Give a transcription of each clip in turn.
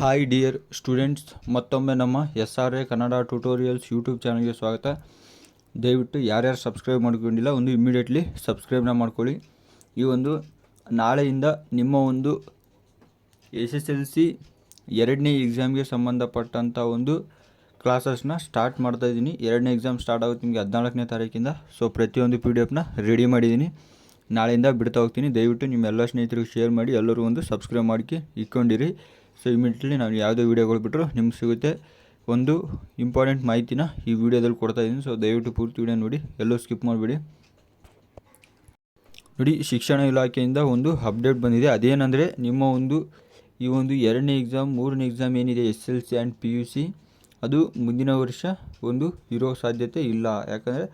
Hi dear students, ಮತ್ತೊಮ್ಮೆ ನಮ್ಮ SRA Kannada tutorials YouTube ಚಾನಲ್ಗೆ ಸ್ವಾಗತ. ದಯವಿಟ್ಟು ಯಾರ್ಯಾರು ಸಬ್ಸ್ಕ್ರೈಬ್ ಮಾಡ್ಕೊಂಡಿಲ್ಲ ಒಂದು ಇಮಿಡಿಯೇಟ್ಲಿ ಸಬ್ಸ್ಕ್ರೈಬ್ನ ಮಾಡ್ಕೊಳ್ಳಿ. ಈ ಒಂದು ನಾಳೆಯಿಂದ ನಿಮ್ಮ ಒಂದು SSLC ಎರಡನೇ ಎಕ್ಸಾಮ್ಗೆ ಸಂಬಂಧಪಟ್ಟಂಥ ಒಂದು ಕ್ಲಾಸಸ್ನ ಸ್ಟಾರ್ಟ್ ಮಾಡ್ತಾಯಿದ್ದೀನಿ. ಎರಡನೇ ಎಕ್ಸಾಮ್ ಸ್ಟಾರ್ಟ್ ಆಗುತ್ತೆ ನಿಮಗೆ 14ನೇ ತಾರೀಕಿಂದ. ಸೊ ಪ್ರತಿಯೊಂದು PDF ರೆಡಿ ಮಾಡಿದ್ದೀನಿ, ನಾಳೆಯಿಂದ ಬಿಡ್ತಾ ಹೋಗ್ತೀನಿ. ದಯವಿಟ್ಟು ನಿಮ್ಮ ಎಲ್ಲ ಸ್ನೇಹಿತರಿಗೆ ಶೇರ್ ಮಾಡಿ, ಎಲ್ಲರೂ ಒಂದು ಸಬ್ಸ್ಕ್ರೈಬ್ ಮಾಡಿ ಇಟ್ಕೊಂಡಿರಿ. ಸೊ ಇಮಿಡಿಯೇಟ್ಲಿ ನಾನು ಯಾವುದೇ ವೀಡಿಯೋಗಳು ಬಿಟ್ಟರು ನಿಮ್ಗೆ ಸಿಗುತ್ತೆ. ಒಂದು ಇಂಪಾರ್ಟೆಂಟ್ ಮಾಹಿತಿನ ಈ ವಿಡಿಯೋದಲ್ಲಿ ಕೊಡ್ತಾಯಿದ್ದೀನಿ. ಸೊ ದಯವಿಟ್ಟು ಪೂರ್ತಿ ವಿಡಿಯೋ ನೋಡಿ, ಎಲ್ಲೂ ಸ್ಕಿಪ್ ಮಾಡಿಬಿಡಿ. ನೋಡಿ, ಶಿಕ್ಷಣ ಇಲಾಖೆಯಿಂದ ಒಂದು ಅಪ್ಡೇಟ್ ಬಂದಿದೆ. ಅದೇನೆಂದರೆ ನಿಮ್ಮ ಒಂದು ಈ ಒಂದು ಎರಡನೇ ಎಕ್ಸಾಮ್, ಮೂರನೇ ಎಕ್ಸಾಮ್ ಏನಿದೆ SSLC ಆ್ಯಂಡ್ PUC, ಅದು ಮುಂದಿನ ವರ್ಷ ಒಂದು ಇರೋ ಸಾಧ್ಯತೆ ಇಲ್ಲ. ಯಾಕಂದರೆ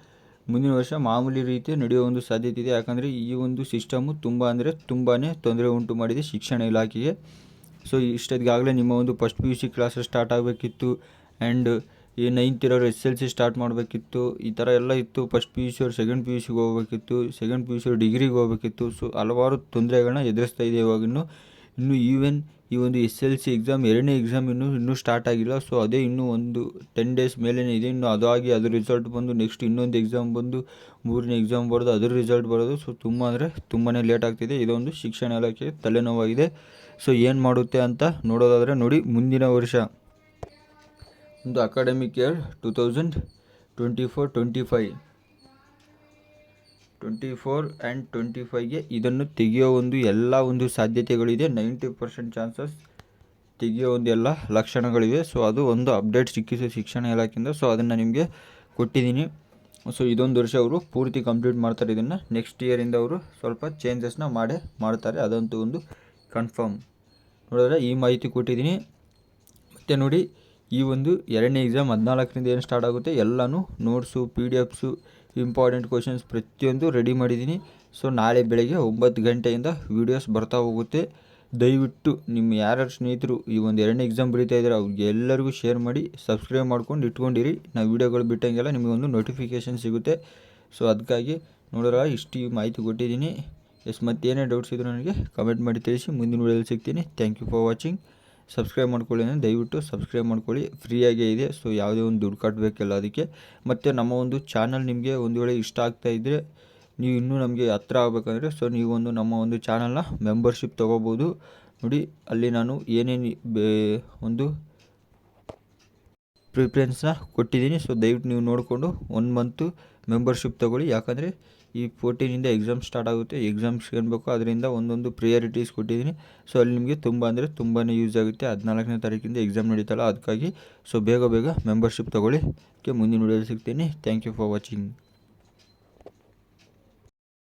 ಮುಂದಿನ ವರ್ಷ ಮಾಮೂಲಿ ರೀತಿ ನಡೆಯೋ ಒಂದು ಸಾಧ್ಯತೆ ಇದೆ. ಯಾಕಂದರೆ ಈ ಒಂದು ಸಿಸ್ಟಮು ತುಂಬಾ ತೊಂದರೆ ಉಂಟು ಮಾಡಿದೆ ಶಿಕ್ಷಣ ಇಲಾಖೆಗೆ. ಸೊ ಇಷ್ಟೊತ್ತಿಗಾಗಲೇ ನಿಮ್ಮ ಒಂದು ಫಸ್ಟ್ PUC ಕ್ಲಾಸಸ್ ಸ್ಟಾರ್ಟ್ ಆಗಬೇಕಿತ್ತು, ಆ್ಯಂಡ್ ಈ 9th ಇರೋರು SSLC ಸ್ಟಾರ್ಟ್ ಮಾಡಬೇಕಿತ್ತು. ಈ ಥರ ಎಲ್ಲ ಇತ್ತು. ಫಸ್ಟ್ PUC ಅವ್ರು ಸೆಕೆಂಡ್ PUCಗೆ ಹೋಗಬೇಕಿತ್ತು, ಸೆಕೆಂಡ್ PUC ಅವ್ರು ಡಿಗ್ರಿಗೆ ಹೋಗಬೇಕಿತ್ತು. ಸೊ ಹಲವಾರು ತೊಂದರೆಗಳನ್ನ ಎದುರಿಸ್ತಾ ಇದೆ. ಇನ್ನು ಈವನ್ ಈ ಒಂದು SSLC ಎಕ್ಸಾಮ್ ಎರಡನೇ ಎಕ್ಸಾಮ್ ಇನ್ನೂ ಸ್ಟಾರ್ಟ್ ಆಗಿಲ್ಲ. ಸೊ ಅದೇ ಇನ್ನೂ ಒಂದು 10 days ಮೇಲೇ ಇದೆ. ಇನ್ನು ಅದಾಗಿ ಅದ್ರ ರಿಸಲ್ಟ್ ಬಂದು ನೆಕ್ಸ್ಟ್ ಇನ್ನೊಂದು ಎಕ್ಸಾಮ್ ಬಂದು ಮೂರನೇ ಎಕ್ಸಾಮ್ ಬರೋದು, ಅದ್ರ ರಿಸಲ್ಟ್ ಬರೋದು. ಸೊ ತುಂಬಾ ಲೇಟ್ ಆಗ್ತಿದೆ. ಇದೊಂದು ಶಿಕ್ಷಣ ಇಲಾಖೆಗೆ ತಲೆನೋವಾಗಿದೆ. ಸೊ ಏನು ಮಾಡುತ್ತೆ ಅಂತ ನೋಡೋದಾದರೆ, ನೋಡಿ, ಮುಂದಿನ ವರ್ಷ ಒಂದು ಅಕಾಡೆಮಿಕ್ ಇಯರ್ 2024 ಆ್ಯಂಡ್ 25ಗೆ ಇದನ್ನು ತೆಗೆಯೋ ಒಂದು ಎಲ್ಲ ಒಂದು ಸಾಧ್ಯತೆಗಳಿದೆ. 90% ಚಾನ್ಸಸ್ ತೆಗೆಯೋ ಒಂದು ಎಲ್ಲ ಲಕ್ಷಣಗಳಿವೆ. ಸೊ ಅದು ಒಂದು ಅಪ್ಡೇಟ್ ಸಿಕ್ಕಿದೆ ಶಿಕ್ಷಣ ಇಲಾಖೆಯಿಂದ. ಸೊ ಅದನ್ನು ನಿಮಗೆ ಕೊಟ್ಟಿದ್ದೀನಿ. ಸೊ ಇದೊಂದು ವರ್ಷ ಅವರು ಪೂರ್ತಿ ಕಂಪ್ಲೀಟ್ ಮಾಡ್ತಾರೆ. ಇದನ್ನು ನೆಕ್ಸ್ಟ್ ಇಯರಿಂದ ಅವರು ಸ್ವಲ್ಪ ಚೇಂಜಸ್ನ ಮಾಡ್ತಾರೆ, ಅದಂತೂ ಒಂದು ಕನ್ಫರ್ಮ್. ನೋಡಿದ್ರೆ ಈ ಮಾಹಿತಿ ಕೊಟ್ಟಿದ್ದೀನಿ. ಮತ್ತು ನೋಡಿ, ಈ ಒಂದು ಎರಡನೇ ಎಕ್ಸಾಮ್ 14ರಿಂದ ಏನು ಸ್ಟಾರ್ಟ್ ಆಗುತ್ತೆ ಎಲ್ಲನೂ ನೋಟ್ಸು, PDFs, ಇಂಪಾರ್ಟೆಂಟ್ ಕ್ವಶನ್ಸ್ ಪ್ರತಿಯೊಂದು ರೆಡಿ ಮಾಡಿದ್ದೀನಿ. ಸೊ ನಾಳೆ ಬೆಳಗ್ಗೆ 9 ಗಂಟೆಯಿಂದ ವೀಡಿಯೋಸ್ ಬರ್ತಾ ಹೋಗುತ್ತೆ. ದಯವಿಟ್ಟು ನಿಮ್ಮ ಯಾರ್ಯಾರು ಸ್ನೇಹಿತರು ಈ ಒಂದು ಎರಡನೇ ಎಕ್ಸಾಮ್ ಬರೀತಾ ಇದ್ದಾರೆ ಅವ್ರಿಗೆ ಎಲ್ಲರಿಗೂ ಶೇರ್ ಮಾಡಿ, ಸಬ್ಸ್ಕ್ರೈಬ್ ಮಾಡ್ಕೊಂಡು ಇಟ್ಕೊಂಡಿರಿ. ನಾವು ವೀಡಿಯೋಗಳು ಬಿಟ್ಟಂಗೆಲ್ಲ ನಿಮಗೊಂದು ನೋಟಿಫಿಕೇಷನ್ ಸಿಗುತ್ತೆ. ಸೊ ಅದಕ್ಕಾಗಿ ನೋಡೋರ ಇಷ್ಟು ಮಾಹಿತಿ ಕೊಟ್ಟಿದ್ದೀನಿ. ಮತ್ತೇನೇ ಡೌಟ್ಸ್ ಇದ್ದರೂ ನನಗೆ ಕಮೆಂಟ್ ಮಾಡಿ ತಿಳಿಸಿ. ಮುಂದಿನ ವೀಡಿಯೋದಲ್ಲಿ ಸಿಗ್ತೀನಿ. Thank you for watching. Subscribe ಮಾಡ್ಕೊಳ್ಳಿ ಅಂದರೆ ದಯವಿಟ್ಟು ಸಬ್ಸ್ಕ್ರೈಬ್ ಮಾಡ್ಕೊಳ್ಳಿ, ಫ್ರೀಯಾಗೇ ಇದೆ. ಸೊ ಯಾವುದೇ ಒಂದು ದುಡ್ಡು ಕಟ್ಟಬೇಕಿಲ್ಲ ಅದಕ್ಕೆ. ಮತ್ತು ನಮ್ಮ ಒಂದು ಚಾನಲ್ ನಿಮಗೆ ಒಂದು ವೇಳೆ ಇಷ್ಟ ಆಗ್ತಾಯಿದ್ದರೆ, ನೀವು ಇನ್ನೂ ನಮಗೆ ಹತ್ರ ಆಗಬೇಕಂದ್ರೆ, ಸೊ ನೀವೊಂದು ನಮ್ಮ ಒಂದು ಚಾನಲ್ನ ಮೆಂಬರ್ಶಿಪ್ ತೊಗೋಬೋದು. ನೋಡಿ, ಅಲ್ಲಿ ನಾನು ಏನೇನು ಒಂದು ಪ್ರಿಫರೆನ್ಸ್ನ ಕೊಟ್ಟಿದ್ದೀನಿ. ಸೊ ದಯವಿಟ್ಟು ನೀವು ನೋಡಿಕೊಂಡು 1 ಮಂತು ಮೆಂಬರ್ಶಿಪ್ ತೊಗೊಳ್ಳಿ. ಯಾಕಂದರೆ ಈ 14ರಿಂದ ಎಕ್ಸಾಮ್ ಸ್ಟಾರ್ಟ್ ಆಗುತ್ತೆ. ಎಕ್ಸಾಮ್ಸ್ ಏನು ಬೇಕೋ ಅದರಿಂದ ಒಂದೊಂದು ಪ್ರಿಯಾರಿಟೀಸ್ ಕೊಟ್ಟಿದ್ದೀನಿ. ಸೊ ಅಲ್ಲಿ ನಿಮಗೆ ತುಂಬಾ ಯೂಸ್ ಆಗುತ್ತೆ. 14ನೇ ತಾರೀಕಿಂದ ಎಕ್ಸಾಮ್ ನಡೀತಲ್ಲ, ಅದಕ್ಕಾಗಿ. ಸೊ ಬೇಗ ಮೆಂಬರ್ಶಿಪ್ ತೊಗೊಳ್ಳಿ. ಮುಂದಿನ ವಿಡಿಯೋದಲ್ಲಿ ಸಿಗ್ತೀನಿ. Thank you for watching.